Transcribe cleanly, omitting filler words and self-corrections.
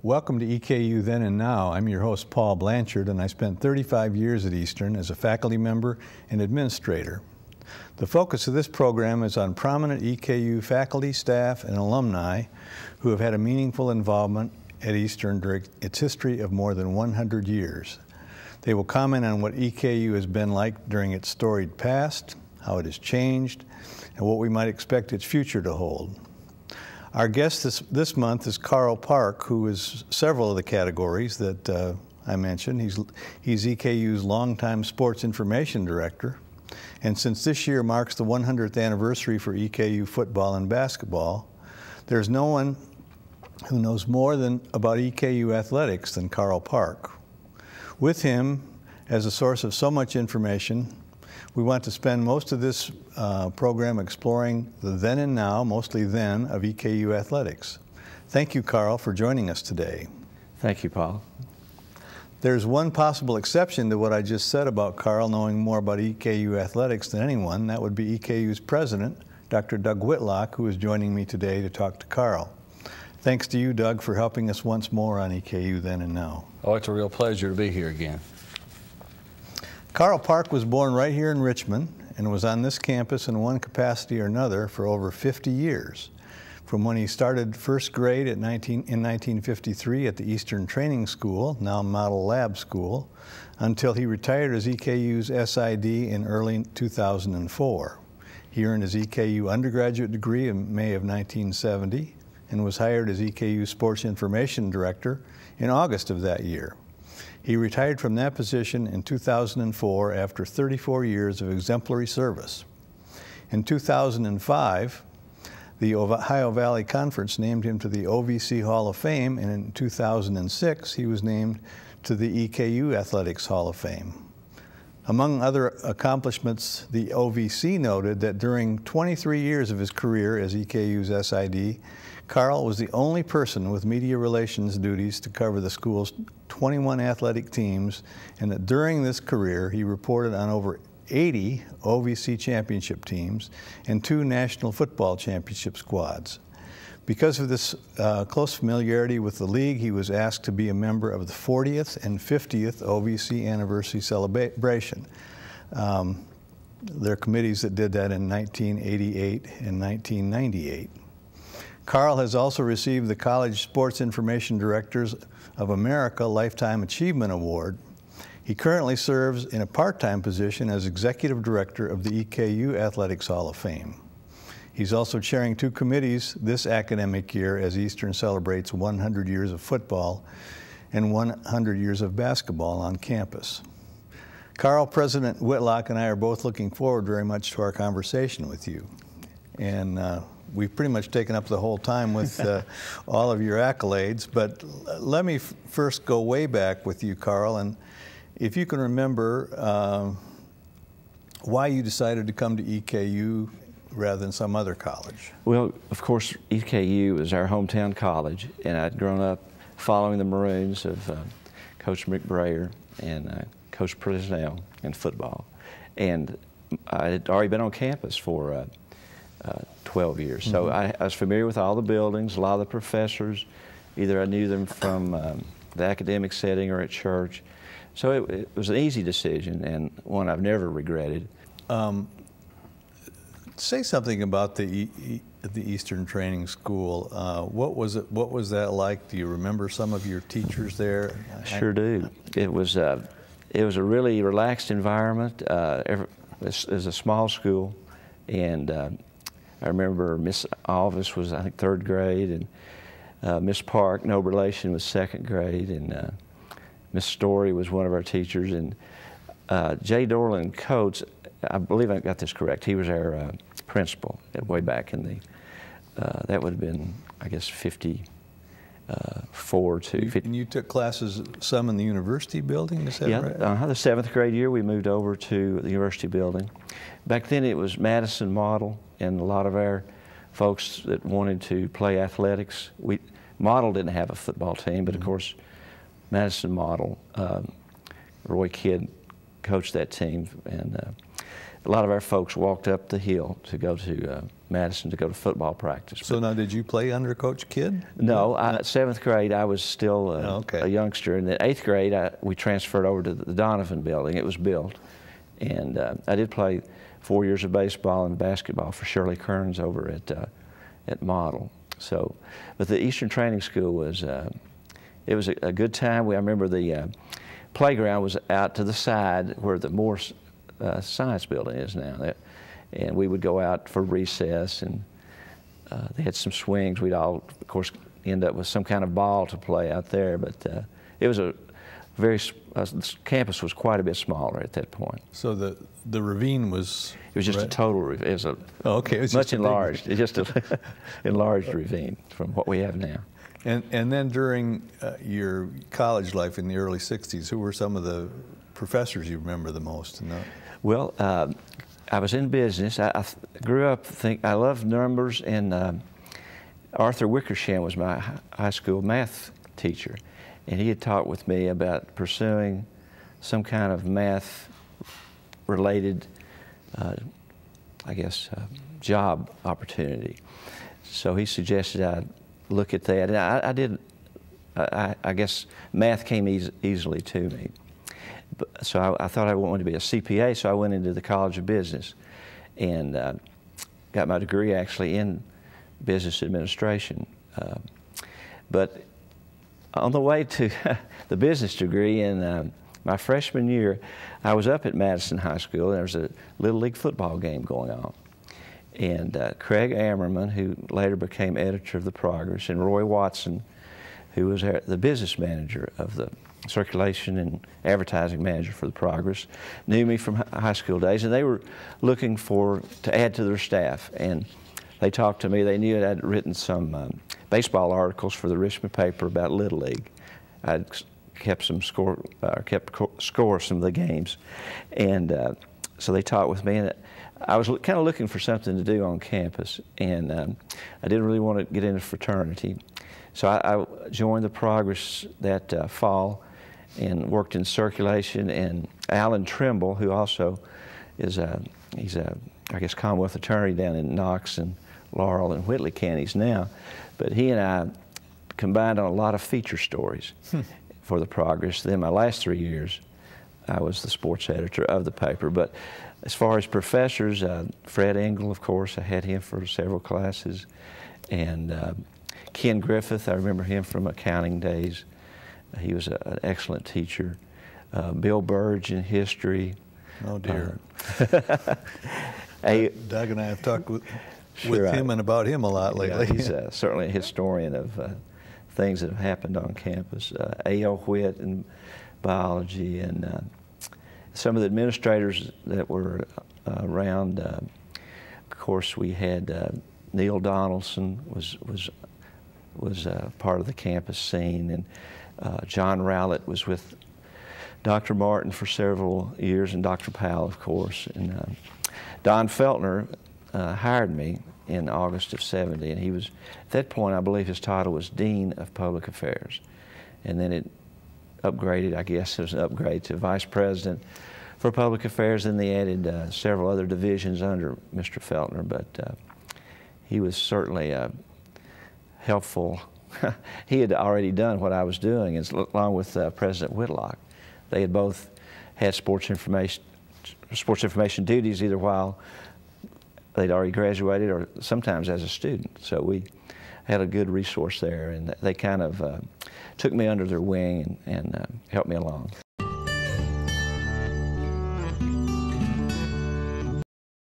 Welcome to EKU Then and Now. I'm your host, Paul Blanchard, and I spent 35 years at Eastern as a faculty member and administrator. The focus of this program is on prominent EKU faculty, staff, and alumni who have had a meaningful involvement at Eastern during its history of more than 100 years. They will comment on what EKU has been like during its storied past, how it has changed, and what we might expect its future to hold. Our guest this month is Karl Park, who is several of the categories that I mentioned. He's EKU's longtime sports information director. And since this year marks the 100th anniversary for EKU football and basketball, there's no one who knows more about EKU athletics than Karl Park. With him, as a source of so much information, we want to spend most of this program exploring the then and now, mostly then, of EKU athletics. Thank you, Karl, for joining us today. Thank you, Paul. There's one possible exception to what I just said about Karl knowing more about EKU athletics than anyone. That would be EKU's president, Dr. Doug Whitlock, who is joining me today to talk to Karl. Thanks to you, Doug, for helping us once more on EKU Then and Now. Oh, it's a real pleasure to be here again. Karl Park was born right here in Richmond and was on this campus in one capacity or another for over 50 years. From when he started first grade in 1953 at the Eastern Training School, now Model Lab School, until he retired as EKU's SID in early 2004. He earned his EKU undergraduate degree in May of 1970 and was hired as EKU Sports Information Director in August of that year. He retired from that position in 2004 after 34 years of exemplary service. In 2005, the Ohio Valley Conference named him to the OVC Hall of Fame, and in 2006, he was named to the EKU Athletics Hall of Fame. Among other accomplishments, the OVC noted that during 23 years of his career as EKU's SID, Karl was the only person with media relations duties to cover the school's 21 athletic teams, and that during this career he reported on over 80 OVC championship teams and 2 National Football Championship squads. Because of this close familiarity with the league, he was asked to be a member of the 40th and 50th OVC anniversary celebration. There are committees that did that in 1988 and 1998. Karl has also received the College Sports Information Directors of America Lifetime Achievement Award. He currently serves in a part-time position as Executive Director of the EKU Athletics Hall of Fame. He's also chairing 2 committees this academic year as Eastern celebrates 100 years of football and 100 years of basketball on campus. Karl, President Whitlock and I are both looking forward very much to our conversation with you. And we've pretty much taken up the whole time with all of your accolades, but let me first go way back with you, Karl, and if you can remember why you decided to come to EKU rather than some other college. Well, of course, EKU is our hometown college, and I'd grown up following the Maroons of Coach McBrayer and Coach Prisnell in football. And I had already been on campus for 12 years. So I was familiar with all the buildings, a lot of the professors. Either I knew them from the academic setting or at church. So it was an easy decision and one I've never regretted. Say something about the Eastern Training School. What was that like? Do you remember some of your teachers there? I sure do. It was a really relaxed environment. It was a small school, and I remember Miss Alvis was, I think, 3rd grade, and Miss Park, no relation, was 2nd grade, and Miss Story was one of our teachers, and Jay Dorland Coates, I believe I got this correct, he was our principal way back in the, that would have been, I guess, 54 to 50. And you took classes, some in the university building, is that right? Yeah, the 7th grade year we moved over to the university building. Back then it was Madison Model, and a lot of our folks that wanted to play athletics, Model didn't have a football team, but of course Madison Model, Roy Kidd coached that team, and a lot of our folks walked up the hill to go to Madison to go to football practice. So now, did you play under Coach Kidd? No, 7th grade I was still a youngster. In the 8th grade we transferred over to the Donovan building. It was built. And I did play 4 years of baseball and basketball for Shirley Kearns over at Model. So, but the Eastern Training School was, it was a good time. I remember the playground was out to the side where the Morse Science Building is now. And we would go out for recess, and they had some swings. We'd all, of course, end up with some kind of ball to play out there. But it was a very, the campus was quite a bit smaller at that point. So the ravine was? It was just a total ravine. It was a it was much enlarged. It's just an enlarged ravine from what we have now. And then during your college life in the early 60s, who were some of the professors you remember the most? Well, I was in business. I grew up, I loved numbers, and Arthur Wickersham was my high school math teacher. And he had talked with me about pursuing some kind of math-related, I guess, job opportunity. So he suggested I look at that. And I did, I guess math came easily to me. So I thought I wanted to be a CPA, so I went into the College of Business and got my degree actually in business administration. But on the way to the business degree in my freshman year, I was up at Madison High School, and there was a Little League football game going on. And Craig Ammerman, who later became editor of the Progress, and Roy Watson, who was the business manager of the circulation and advertising manager for the Progress, knew me from high school days, and they were looking to add to their staff. And they talked to me. They knew that I'd written some baseball articles for the Richmond paper about Little League. I'd kept score of some of the games, and so they talked with me. And I was kind of looking for something to do on campus, and I didn't really want to get into fraternity. So I joined the Progress that fall and worked in circulation. And Alan Trimble, who also is he's a, I guess, Commonwealth attorney down in Knox and Laurel and Whitley counties now, but he and I combined on a lot of feature stories for the Progress. Then my last 3 years, I was the sports editor of the paper. But as far as professors, Fred Engel, of course, I had him for several classes, and Ken Griffith, I remember him from accounting days. He was an excellent teacher. Bill Burge in history. Oh dear. Doug and I have talked with him and about him a lot lately. Yeah, he's certainly a historian of things that have happened on campus. A.L. Whitt in biology, and some of the administrators that were around. Of course, we had Neil Donaldson was part of the campus scene, and John Rowlett was with Dr. Martin for several years, and Dr. Powell, of course. And Don Feltner hired me in August of '70, and he was, at that point, I believe his title was Dean of Public Affairs. And then it upgraded, I guess it was an upgrade, to Vice President for Public Affairs. Then they added several other divisions under Mr. Feltner, but he was certainly helpful. He had already done what I was doing, along with President Whitlock. They had both had sports information duties, either while they'd already graduated or sometimes as a student. So we had a good resource there, and they kind of took me under their wing and helped me along.